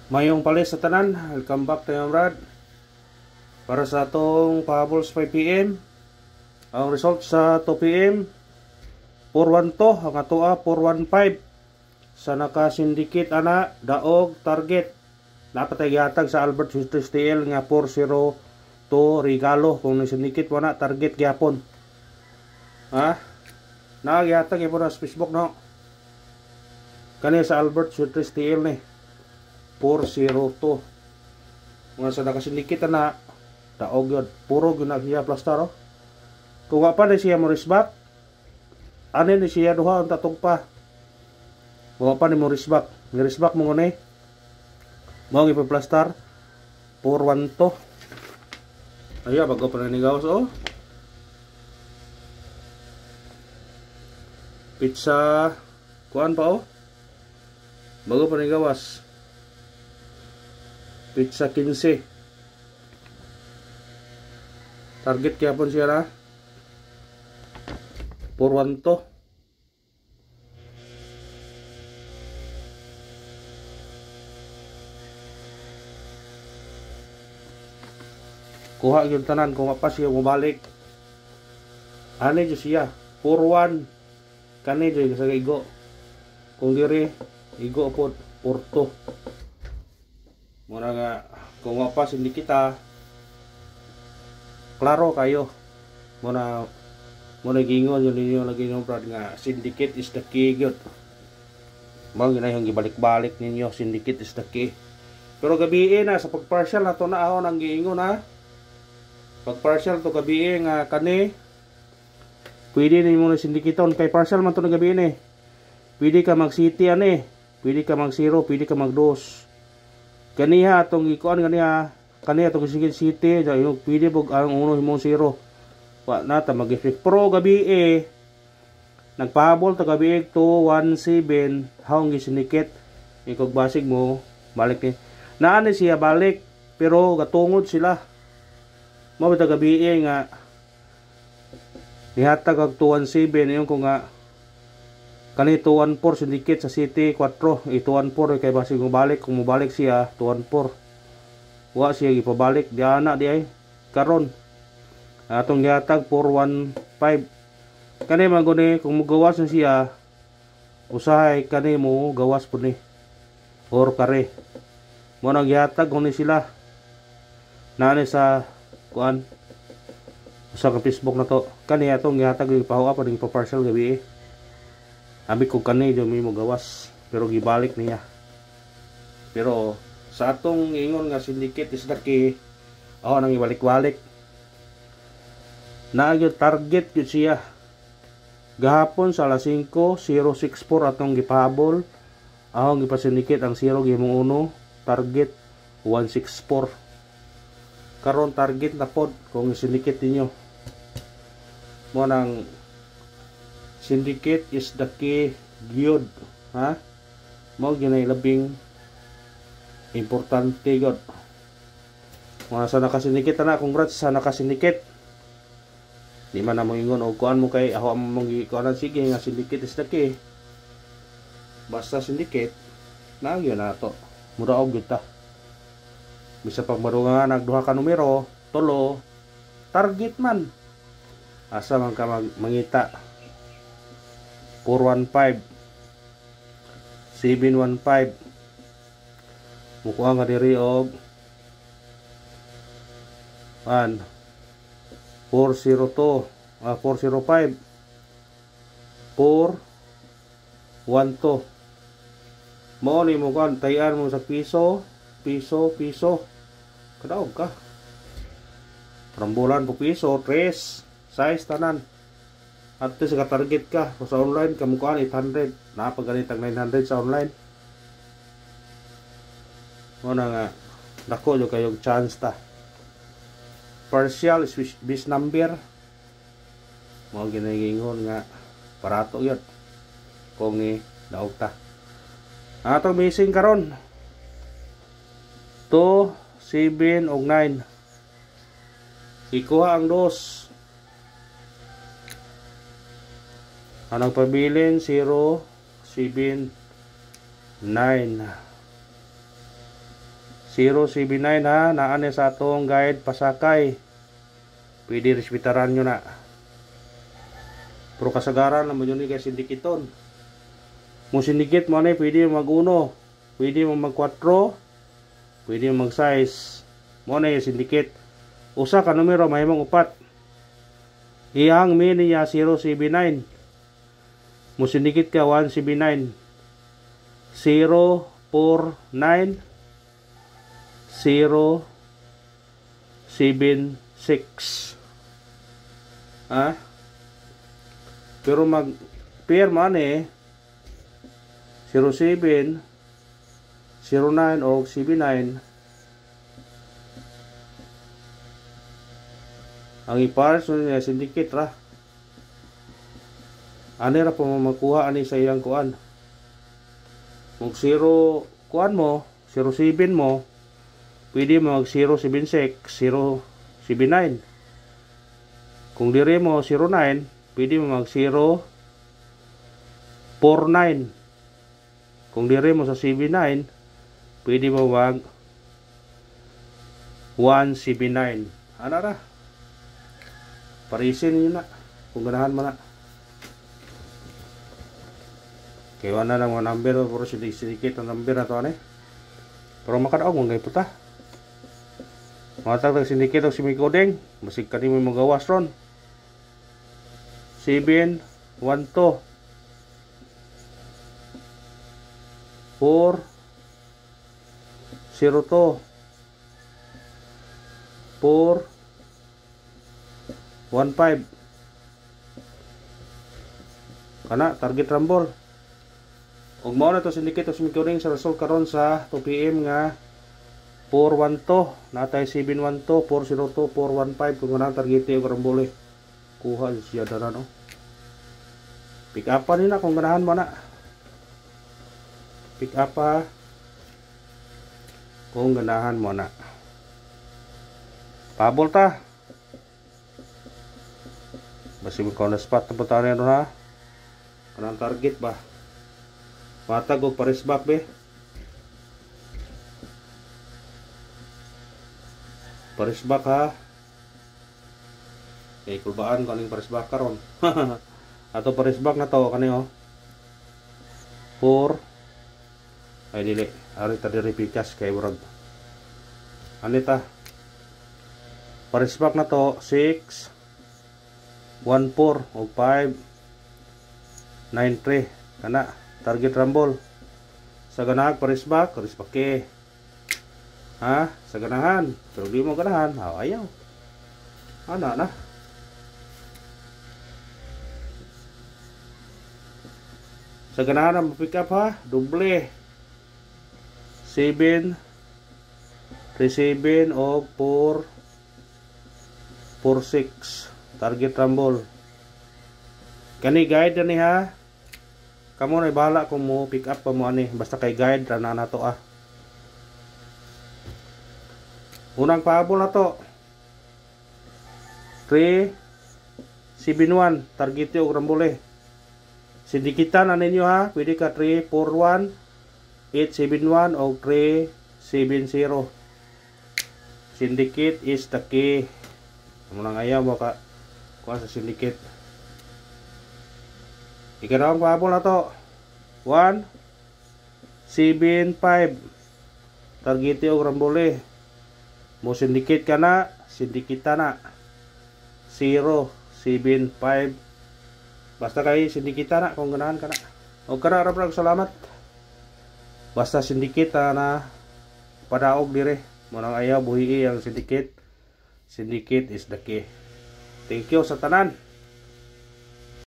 Mayong palis sa tanan, welcome back to yung Brad. Para sa atong pahabols 5pm, ang result sa 2pm 4-1 to, ang atoa 4-1-5 sa naka-syndicate ana, daog, target. Napatay gihatag sa Albert Steel nga 4-0 to regalo kung ni-syndicate mo na target gyapon. Ha? Nagihatag gyapon sa Facebook no. Kani sa Albert Steel ni 4-0 to. Mga sa nakasyndicate na daog yun. Puro yun na siya plastar. Kung nga pa na siya mo risbak, ano ni siya duha ang tatong pa. Kung nga pa ni mo risbak. Ni-risbak mo nga mga ipaplastar 4-1 to. Ayan, bago pa na ni gawas pizza kuan pa bago pa ni gawas. Pizza 15. Target kaya po siya na 4-1 to. Kuha yung tanan kung pa siya mabalik. Ano yung siya 4-1 kani dyan sa igo. Kung diri igo po 4-2. Muna nga kung wapas hindi kita klaro kayo muna gingon yun ninyo lagi nyo brad nga syndicate is the key gyud. Mga ginayong gibalik-balik ninyo, syndicate is the key. Pero gabiin na sa pag-partial na to na ako nang giingon ha. Pag-partial to gabiin nga kani pwede ninyo na syndicateon kay partial man to na gabiin pwede ka mag city pwede ka mag 0, pwede ka mag 2. Kaniha atong ikuan kaniha atong city yung pwede pog ang uno himong 0 wa na ta mag-effect pro gabi nagpahabol ta gabi 2-1-7 haong gisyndicate ikog basig mo balik ni naani siya balik pero gatungod sila mao ta gabi nga nihatag og 2-1-7 yung ko nga kani 2-1-4 syndicate sa City 4 2-1-4 kay basig mo balik kung mobalik siya 2-1-4 wa siya gipabalik di ana di ay karon atong gihatag 4-1-5 kani maguni kung mogawas na siya usahay kani mo gawas pud ni or kare mo nang gihatag kung ni sila nani sa kuan sa Facebook na to kani atong gihatag ipahuwa pa ning partial gabi abi ko kanay do may mo gawas pero gibalik niya. Pero sa atong ingon nga syndicate is daki ako nang ibalik-balik. Naagyo target gyud siya. Gahapon sa alas 5:064 atong gipahabol. Ako gipasyndicate ang 0 gimong 1 target 164. Karon target na pod kung syndicate niyo. Mo nang syndicate is the key gyud ha mo ginay labing importante gyud mga sa nakasyndicate na congrats sa nakasyndicate di man na mo ingon og kuan mo kay ako among kuan sige nga syndicate is the key basta syndicate na gyud nato mura og gyud ta bisa pag marungan nagduha ka numero tulo target man asa man ka mangita 4-1-5 7-1-5 mukuha nga diri og 4-0-2 4-0-5 4-1-2 mo ni mo kan tayan mo sa piso kadaog ka rambulan po piso 3 size tanan at sa target ka sa online kamukuan 800 napaganit ang 900 sa online mo na nga dako yung kayong chance ta partial bis number mo ginagingon nga parato yun kung daog ta atong missing karon 2, 7 ug 9 ikuha ang 2 anong pabilin 0, 7, 9 079 ha, naane sa atong guide pasakay. Pwede respetaran nyo na. Pero kasagaran naman yun kay sindikiton. Mo sindikit mo na pwede mag-1, pwede mag-4, pwede mag-6. Mo na yung sindikit. Usa ka numero mahimong 4. Iyang min niya 079. Mo sindikit ka 179. 049 076. Ha? Pero mag pair man 07 09 o 79 ang ipars niya syndicate ra. Ani ra po makuha ani sa iyang kuan. Mag 0 kuan mo, 07 mo, pwede mo mag 076, 079. Kung dire mo 09, pwede mo mag 049. Kung dire mo sa 79, pwede mo mag 179. Ano ra? Parisin nyo na. Kung ganahan mo na. Kaya wala lang mga number. Pero sedikit ang number na to. Pero makadaog mong puta. Matag ng sindikit o simikodeng. Masig ka mo magawas ron. 7 1 2 4 0 2 4 1 5 kana target rumble. Ug mao na to sindikit o simikodeng sa result karon sa 2 PM nga 412 natay 712 402 415 kung anong target yung rumble kuha siya dana no. Pick up pa nila kung ganahan mo na. Pick up pa kung ganahan mo na. Pabol ta. Basi mo ko na spot na punta na ha. Kanang target ba? Matag o pares back be. Pares back ha. Okay, kulbaan ko aning pares back karon. Ato pares back na to kani 4 ay dili ari ta diri pikas kay murag anita pares back na to 6 1 4 o 5 9 3 kana target rumble sa ganahag pares back ke ha sa ganahan pero di mo ganahan ayaw ana na. Sa ganahan na pick up ha, doble 7 37 o 4 46 target rumble. Kani guide ni ha. Kamo na bahala kung mo pick up pa mo ani basta kay guide ra na to ah. Unang pahabol na to 3 7-1 target yung rumble sindikitan na ninyo ha. Pwede ka 341 871 o 370. Syndicate is the key. Amo nang ayaw mo ka kuha sa syndicate. Ikalawang pahabol na to 1 7 5 target yung rambole mo syndicate ka na syndicate na 0 7 5 basta kay sindikita na kung ganahan ka na. O kana ra brag salamat. Basta sindikita na padaog dire. Mo nang ayaw buhi ang sindikit. Syndicate is the key. Thank you sa tanan.